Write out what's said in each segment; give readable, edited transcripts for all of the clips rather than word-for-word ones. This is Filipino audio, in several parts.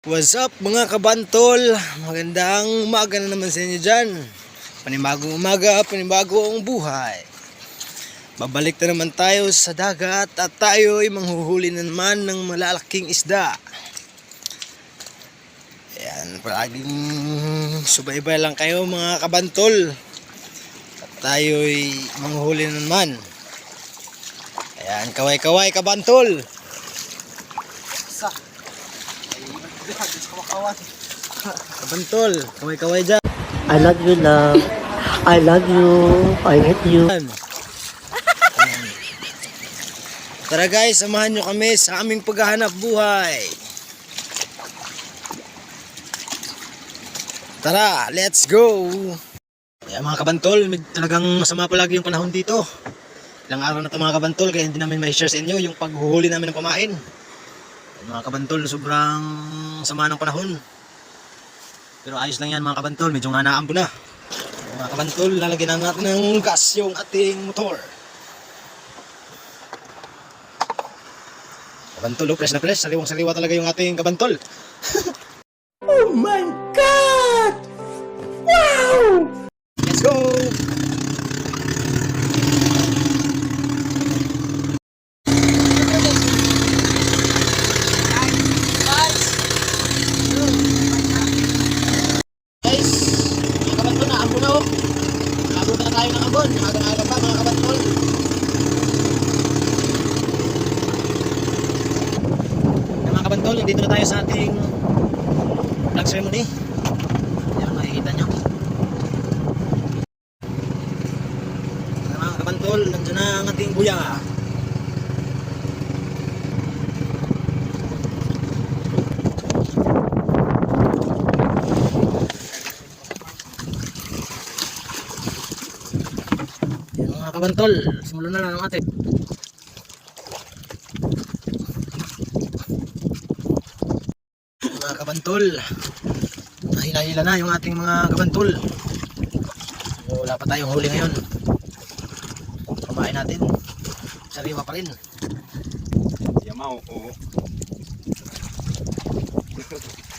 What's up mga kabantol? Magandang umaga na naman sa inyo dyan. Panibagong umaga, panibagong buhay. Babalik na naman tayo sa dagat at tayo ay manghuhuli na naman ng malalaking isda. Ayan, palaging subaybay lang kayo mga kabantol. At tayo ay manghuhuli na naman. Ayan, kaway-kaway kabantol. Kabantol, kaway-kaway dyan. I love you, love. I love you. I hate you. Tara guys, samahan nyo kami sa aming paghahanap buhay. Tara, let's go! Ayan mga kabantol, talagang masama palagi yung panahon dito. Ilang araw na ito mga kabantol, kaya hindi namin may share sa inyo yung paghuhuli namin ng pamain. Mga kabantol, sobrang sama ng panahon. Pero ayos lang yan mga kabantol, medyo nga naambo na. Mga kabantol, lalagyan na natin ng gas yung ating motor. Kabantol, press na press, saliwang-saliwa talaga yung ating kabantol. Oh my God! Wow! Let's go! Dito na tayo sa ating flag ceremony. Yan, makikita nyo. Mga kabantol, nandiyan na ang ating buya. Yan mga kabantol, simulan na lang ang ating mga kabantol. Nahila-hila na yung ating mga kabantol. Wala pa tayong huli ngayon. Kumain natin, sariwa pa rin. Yamaw, oo.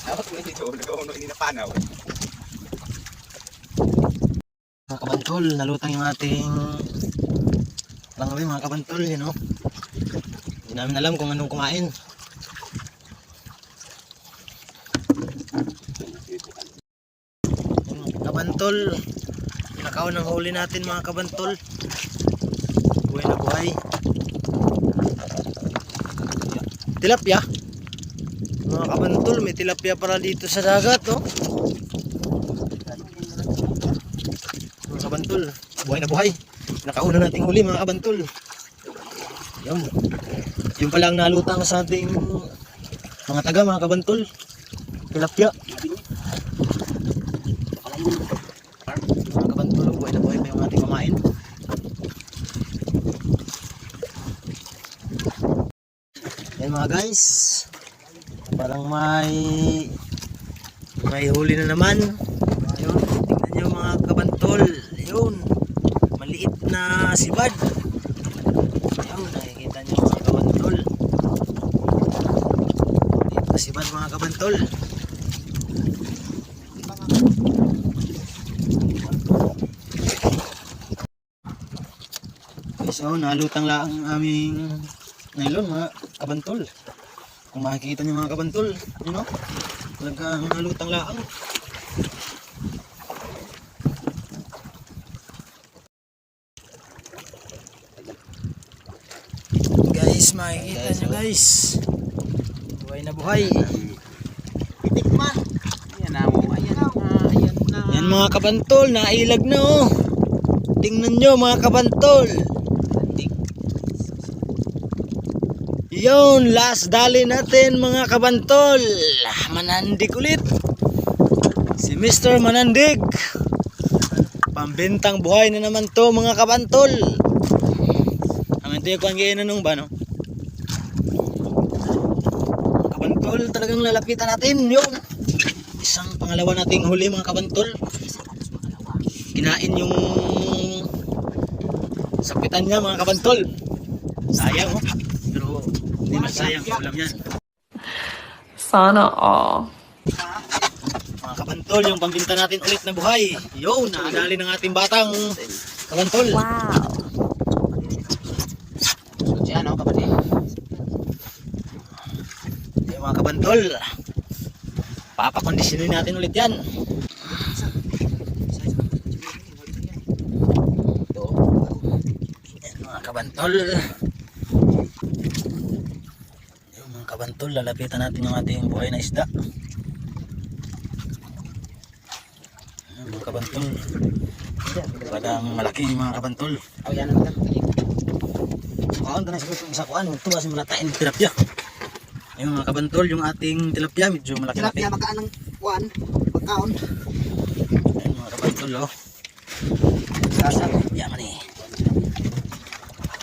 Dapat mo dito, nag-uno hindi na panaw. Mga kabantol, nalutang yung ating langawi mga kabantol, you know. Hindi namin alam kung anong kumain. Kabantol, pinakaw ng huli natin mga kabantol. Buhay na buhay. Tilapia. Mga kabantol, may tilapia para dito sa dagat, oh. Mga kabantol, buhay na buhay. Pinakaw na nating huli mga kabantol. Yun. Yung palang nalutang sa ating mga taga mga kabantol. Tilapia. Mga kabantol, buhay na buhay pa yung ating pamain. Yan mga guys, parang may huli na naman. Ayun, tingnan nyo mga kabantol. Ayun, maliit na sibad. Ayun, nakikita nyo mga kabantol. Maliit na sibad mga kabantol. So, nalutang lang ang aming nylon mga kabantol. Kung makikita nyo mga kabantol, you know, talagang nalutang lang. Guys, makikita nyo guys, buhay na buhay. Pitik man. Ayan na mo, ayan na. Yan mga kabantol, nailag na oh. Tingnan nyo mga kabantol. Yun, last dali natin mga kabantol. Manandig ulit. Si Mr. Manandig. Pambintang buhay na naman to mga kabantol. Ang ito yung kwangiin na nung ba no? Kabantol, talagang lalapitan natin. Yun. Isang pangalawa nating huli mga kabantol. Kinain yung sapitan niya mga kabantol. Sayang oh. Pero hindi masayang ulam yan. Sana all. Mga kabantol, yung pambinta natin ulit na buhay. Yun, nakadali ng ating batang kabantol. Wow. So siya, no, kapatid? Yung mga kabantol, papakondisyonin natin ulit yan. Ito. Yan, mga kabantol. Yung mga kabantol, lalapitan natin yung ating buhay na isda. Yan, mga kabantol. Talagang malaki yung mga kabantol. Oh, yan ang Kaon na sa kuan, ito kasi malatain tilapia. Yung mga kabantol, yung ating tilapia medyo malaki-laki. tilapia makaan ng kuan, pagkaon. Ayun mga kabantol, oh. Sasa, yaman eh.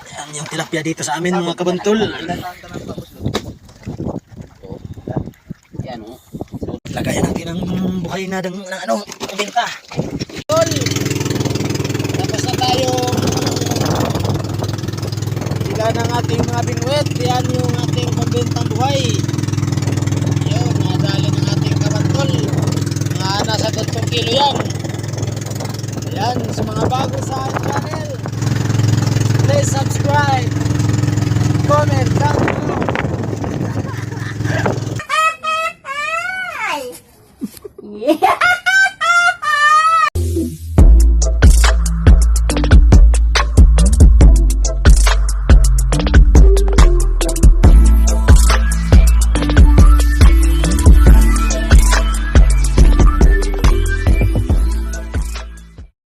Yan yung tilapia dito sa amin mga kabantol. Yan, oh. Lagayan natin ang buhay na ng ano, benta. Tol! Tapos na tayo sila ng ating mga bingwet. Yan yung ating pambentang buhay. Yun, nadali ng ating kabantol. Mga nasa 3 kilo yan. Yan, sa mga bago sa channel, please subscribe, comment, down